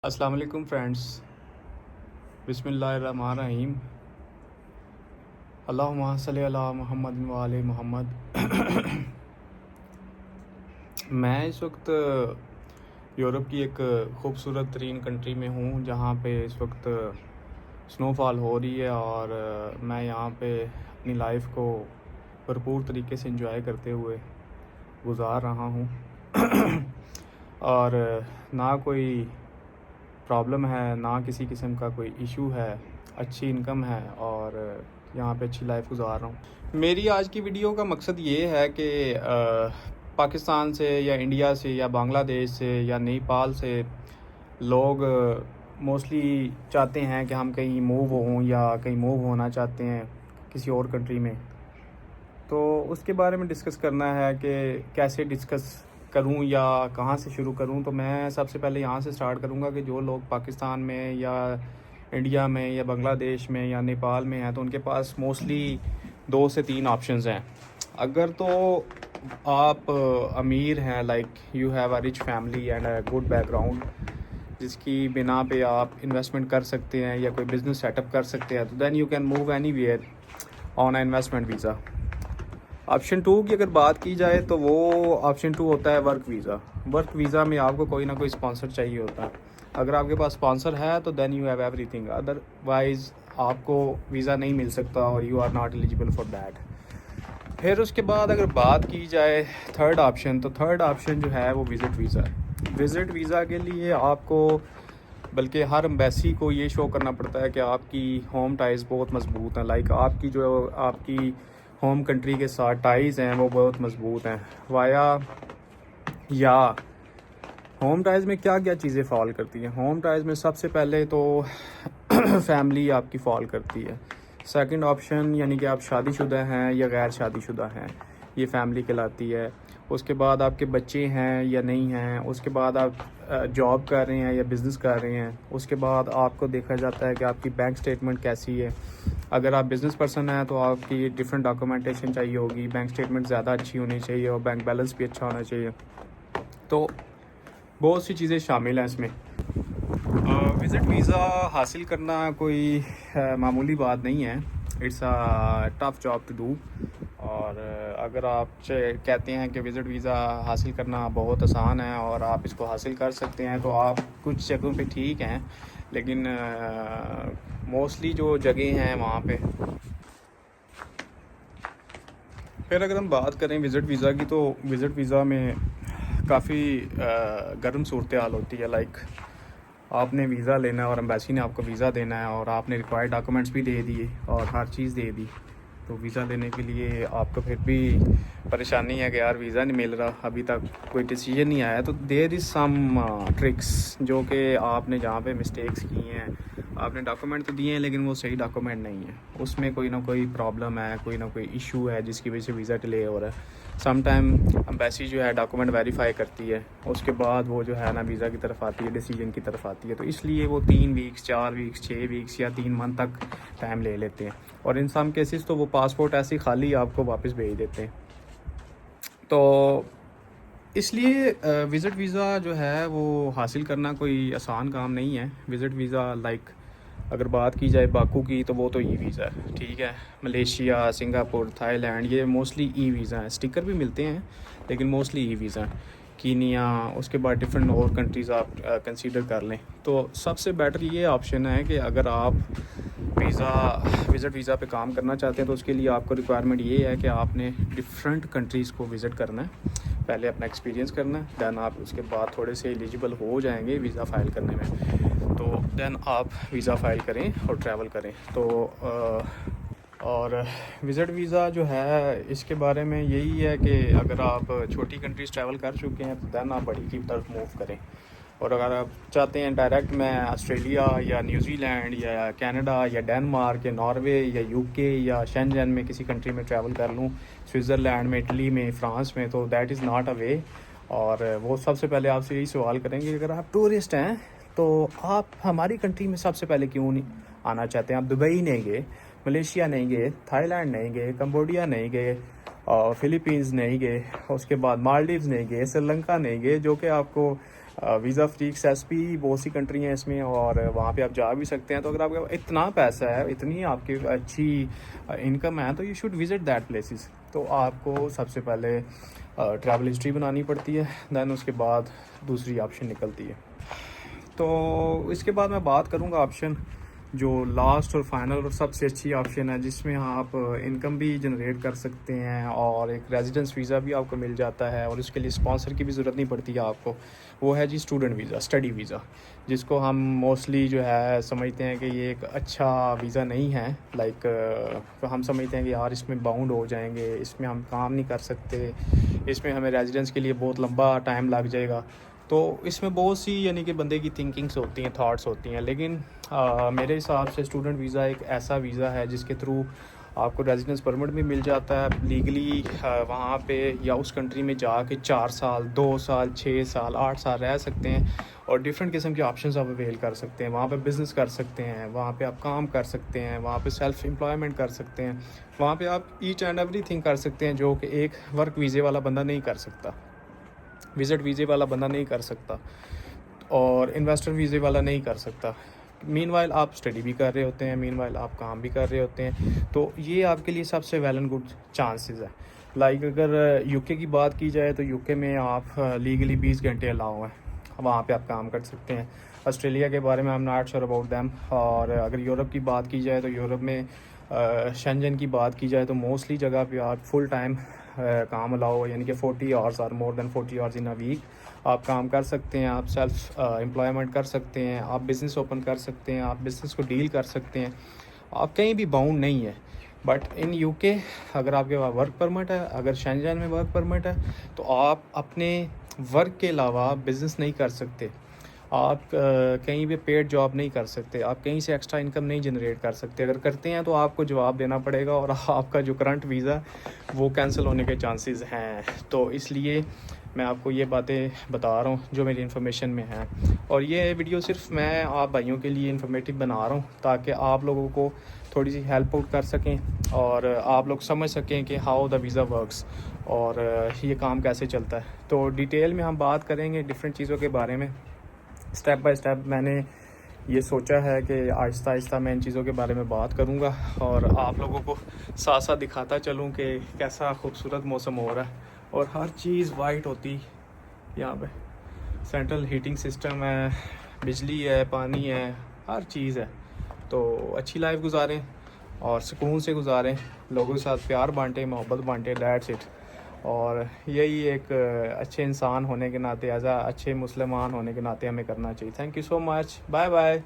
अस्सलाम वालेकुम फ्रेंड्स। बिस्मिल्लाहिर्रहमानिर्रहीम। अल्लाहुम्मा सल्लि अला मुहम्मद व आले मोहम्मद। मैं इस वक्त यूरोप की एक ख़ूबसूरत तरीन कंट्री में हूँ जहाँ पे इस वक्त स्नोफॉल हो रही है और मैं यहाँ पे अपनी लाइफ को भरपूर तरीके से एंजॉय करते हुए गुज़ार रहा हूँ। और ना कोई प्रॉब्लम है, ना किसी किस्म का कोई इशू है, अच्छी इनकम है और यहाँ पे अच्छी लाइफ गुजार रहा हूँ। मेरी आज की वीडियो का मकसद ये है कि पाकिस्तान से या इंडिया से या बांग्लादेश से या नेपाल से लोग मोस्टली चाहते हैं कि हम कहीं मूव हों या कहीं मूव होना चाहते हैं किसी और कंट्री में, तो उसके बारे में डिस्कस करना है कि कैसे डिस्कस करूं या कहां से शुरू करूं। तो मैं सबसे पहले यहां से स्टार्ट करूंगा कि जो लोग पाकिस्तान में या इंडिया में या बांग्लादेश में या नेपाल में हैं तो उनके पास मोस्टली 2 से 3 ऑप्शंस हैं। अगर तो आप अमीर हैं, like you have a rich family and a good background जिसकी बिना पे आप इन्वेस्टमेंट कर सकते हैं या कोई बिज़नेस सेटअप कर सकते हैं, तो then you can move anywhere on a investment visa. Option 2 की अगर बात की जाए तो वो ऑप्शन 2 होता है वर्क वीज़ा। वर्क वीज़ा में आपको कोई ना कोई स्पॉन्सर चाहिए होता है। अगर आपके पास स्पॉन्सर है तो then you have everything, otherwise आपको वीज़ा नहीं मिल सकता और you are not eligible for that. फिर उसके बाद अगर बात की जाए थर्ड ऑप्शन, तो थर्ड ऑप्शन जो है वो विज़िट वीज़ा है। विज़िट वीज़ा के लिए आपको बल्कि हर एम्बेसी को ये शो करना पड़ता है कि आपकी होम टाइज़ बहुत मजबूत हैं, लाइक आपकी जो आपकी होम कंट्री के साथ टाइज़ हैं वो बहुत मजबूत हैं। वाया या होम टाइज़ में क्या क्या चीज़ें फॉल करती हैं? होम टाइज़ में सबसे पहले तो फैमिली आपकी फॉल करती है। सेकंड ऑप्शन यानी कि आप शादीशुदा हैं या गैर शादीशुदा हैं, ये फैमिली कहलाती है। उसके बाद आपके बच्चे हैं या नहीं हैं, उसके बाद आप जॉब कर रहे हैं या बिज़नेस कर रहे हैं, उसके बाद आपको देखा जाता है कि आपकी बैंक स्टेटमेंट कैसी है। अगर आप बिज़नेस पर्सन हैं तो आपकी डिफरेंट डॉक्यूमेंटेशन चाहिए होगी, बैंक स्टेटमेंट ज़्यादा अच्छी होनी चाहिए और बैंक बैलेंस भी अच्छा होना चाहिए। तो बहुत सी चीज़ें शामिल हैं इसमें। विज़िट वीज़ा हासिल करना कोई मामूली बात नहीं है। It's a tough job to do. और अगर आप कहते हैं कि विज़िट वीज़ा हासिल करना बहुत आसान है और आप इसको हासिल कर सकते हैं, तो आप कुछ जगहों पे ठीक हैं, लेकिन मोस्टली जो जगह हैं वहाँ पे। फिर अगर हम बात करें विज़िट वीज़ा की, तो विज़िट वीज़ा में काफ़ी गर्म सूरत हाल होती है। लाइक आपने वीज़ा लेना है और एम्बेसी ने आपको वीज़ा देना है और आपने रिक्वायर्ड डॉक्यूमेंट्स भी दे दिए और हर चीज़ दे दी, तो वीज़ा लेने के लिए आपको फिर भी परेशानी है कि यार वीज़ा नहीं मिल रहा, अभी तक कोई डिसीजन नहीं आया। तो देयर इज़ सम ट्रिक्स जो कि आपने जहाँ पे मिस्टेक्स की हैं, आपने डॉक्यूमेंट तो दिए हैं लेकिन वो सही डॉक्यूमेंट नहीं है, उसमें कोई ना कोई प्रॉब्लम है, कोई ना कोई इशू है जिसकी वजह से वीज़ा डिले हो रहा है। सम टाइम एम्बेसी जो है डॉक्यूमेंट वेरीफाई करती है, उसके बाद वो जो है ना वीज़ा की तरफ आती है, डिसीजन की तरफ आती है। तो इसलिए वो 3 वीक्स, 4 वीक्स, 6 वीक्स या 3 मंथ तक टाइम ले लेते हैं और इन सम केसेस तो वो पासपोर्ट ऐसे ही खाली आपको वापस भेज देते हैं। तो इसलिए विज़िट वीज़ा जो है वो हासिल करना कोई आसान काम नहीं है। विज़िट वीज़ा लाइक अगर बात की जाए बाकू की, तो वो तो ई वीज़ा है, ठीक है। मलेशिया, सिंगापुर, थाईलैंड, ये मोस्टली ई वीज़ा हैं। स्टिकर भी मिलते हैं लेकिन मोस्टली ई वीज़ा हैं। कीनिया, उसके बाद डिफरेंट और कंट्रीज़ आप कंसीडर कर लें। तो सबसे बेटर ये ऑप्शन है कि अगर आप विज़िट वीज़ा पे काम करना चाहते हैं तो उसके लिए आपको रिक्वायरमेंट ये है कि आपने डिफरेंट कंट्रीज़ को विज़िट करना है, पहले अपना एक्सपीरियंस करना है, दैन आप उसके बाद थोड़े से एलिजिबल हो जाएंगे वीज़ा फ़ाइल करने में, तो दैन आप वीज़ा फ़ाइल करें और ट्रैवल करें। तो और विज़िट वीज़ा जो है इसके बारे में यही है कि अगर आप छोटी कंट्रीज़ ट्रैवल कर चुके हैं तो दैन आप बड़ी की तरफ मूव करें। और अगर आप चाहते हैं डायरेक्ट मैं ऑस्ट्रेलिया या न्यूजीलैंड या कनाडा या डेनमार्क या नॉर्वे या यूके या शेंजन में किसी कंट्री में ट्रैवल कर लूँ, स्विट्ज़रलैंड में, इटली में, फ़्रांस में, तो दैट इज़ नॉट अ वे। और वो सबसे पहले आपसे यही सवाल करेंगे, अगर आप टूरिस्ट हैं तो आप हमारी कंट्री में सबसे पहले क्यों नहीं आना चाहते हैं? आप दुबई नहीं गए, मलेशिया नहीं गए, थाईलैंड नहीं गए, कंबोडिया नहीं गए, और फिलीपींस नहीं गए, उसके बाद मालदीव्स नहीं गए, श्रीलंका नहीं गए, जो कि आपको वीज़ा फ्री एक्सेस भी बहुत सी कंट्री हैं इसमें, और वहाँ पे आप जा भी सकते हैं। तो अगर आपके इतना पैसा है, इतनी आपकी अच्छी इनकम है, तो you should visit that places. तो आपको सबसे पहले ट्रैवल हिस्ट्री बनानी पड़ती है, दैन उसके बाद दूसरी ऑप्शन निकलती है। तो इसके बाद मैं बात करूँगा ऑप्शन जो लास्ट और फाइनल और सबसे अच्छी ऑप्शन है, जिसमें आप इनकम भी जनरेट कर सकते हैं और एक रेजिडेंस वीज़ा भी आपको मिल जाता है, और उसके लिए स्पॉन्सर की भी ज़रूरत नहीं पड़ती है आपको। वो है जी स्टूडेंट वीज़ा, स्टडी वीज़ा, जिसको हम मोस्टली जो है समझते हैं कि ये एक अच्छा वीज़ा नहीं है। लाइक हम समझते हैं कि यार इसमें बाउंड हो जाएंगे, इसमें हम काम नहीं कर सकते, इसमें हमें रेजिडेंस के लिए बहुत लंबा टाइम लग जाएगा। तो इसमें बहुत सी यानी कि बंदे की थिंकिंग्स होती हैं, थॉट्स होती हैं, लेकिन मेरे हिसाब से स्टूडेंट वीज़ा एक ऐसा वीज़ा है जिसके थ्रू आपको रेजिडेंस परमिट भी मिल जाता है लीगली वहाँ पे, या उस कंट्री में जाके 4 साल, 2 साल, 6 साल, 8 साल रह सकते हैं, और डिफरेंट किस्म के ऑप्शंस आप अवेल कर सकते हैं। वहाँ पे बिज़नेस कर सकते हैं, वहाँ पे आप काम कर सकते हैं, वहाँ पे सेल्फ एम्प्लॉयमेंट कर सकते हैं, वहाँ पे आप ईच एंड एवरीथिंग कर सकते हैं, जो कि एक वर्क वीज़े वाला बंदा नहीं कर सकता, विज़िट वीज़े वाला बंदा नहीं कर सकता, और इन्वेस्टर वीज़े वाला नहीं कर सकता। मीनवाइल आप स्टडी भी कर रहे होते हैं, मीनवाइल आप काम भी कर रहे होते हैं, तो ये आपके लिए सबसे वेल एंड गुड चांसेस है। लाइक अगर यूके की बात की जाए तो यूके में आप लीगली 20 घंटे अलाउ हैं, वहाँ पे आप काम कर सकते हैं। ऑस्ट्रेलिया के बारे में I am not sure about them. और अगर यूरोप की बात की जाए तो यूरोप में शेंजन की बात की जाए तो मोस्टली जगह पे आप फुल टाइम काम अलाउ, यानी कि 40 आवर्स और more than 40 hours in a week आप काम कर सकते हैं। आप सेल्फ एम्प्लॉयमेंट कर सकते हैं, आप बिज़नेस ओपन कर सकते हैं, आप बिज़नेस को डील कर सकते हैं, आप कहीं भी बाउंड नहीं है। बट इन यूके अगर आपके पास वर्क परमिट है, अगर शेंजन में वर्क परमिट है, तो आप अपने वर्क के अलावा बिज़नेस नहीं कर सकते, आप कहीं भी पेड जॉब नहीं कर सकते, आप कहीं से एक्स्ट्रा इनकम नहीं जनरेट कर सकते। अगर करते हैं तो आपको जवाब देना पड़ेगा, और आपका जो करंट वीज़ा वो कैंसिल होने के चांसेस हैं। तो इसलिए मैं आपको ये बातें बता रहा हूँ जो मेरी इन्फॉर्मेशन में है, और ये वीडियो सिर्फ मैं आप भाइयों के लिए इन्फॉर्मेटिव बना रहा हूँ, ताकि आप लोगों को थोड़ी सी हेल्प आउट कर सकें, और आप लोग समझ सकें कि हाउ द वीज़ा वर्क्स, और ये काम कैसे चलता है। तो डिटेल में हम बात करेंगे डिफरेंट चीज़ों के बारे में, स्टेप बाय स्टेप। मैंने ये सोचा है कि आहिस्ता आहिस्ता मैं इन चीज़ों के बारे में बात करूँगा, और आप लोगों को साथ साथ दिखाता चलूँ कि कैसा खूबसूरत मौसम हो रहा है, और हर चीज़ वाइट होती यहाँ पे। सेंट्रल हीटिंग सिस्टम है, बिजली है, पानी है, हर चीज़ है। तो अच्छी लाइफ गुजारें और सुकून से गुजारें, लोगों के साथ प्यार बांटें, मोहब्बत बांटें, दैट्स इट। और यही एक अच्छे इंसान होने के नाते, एज आ अच्छे मुसलमान होने के नाते हमें करना चाहिए। Thank you so much, bye bye.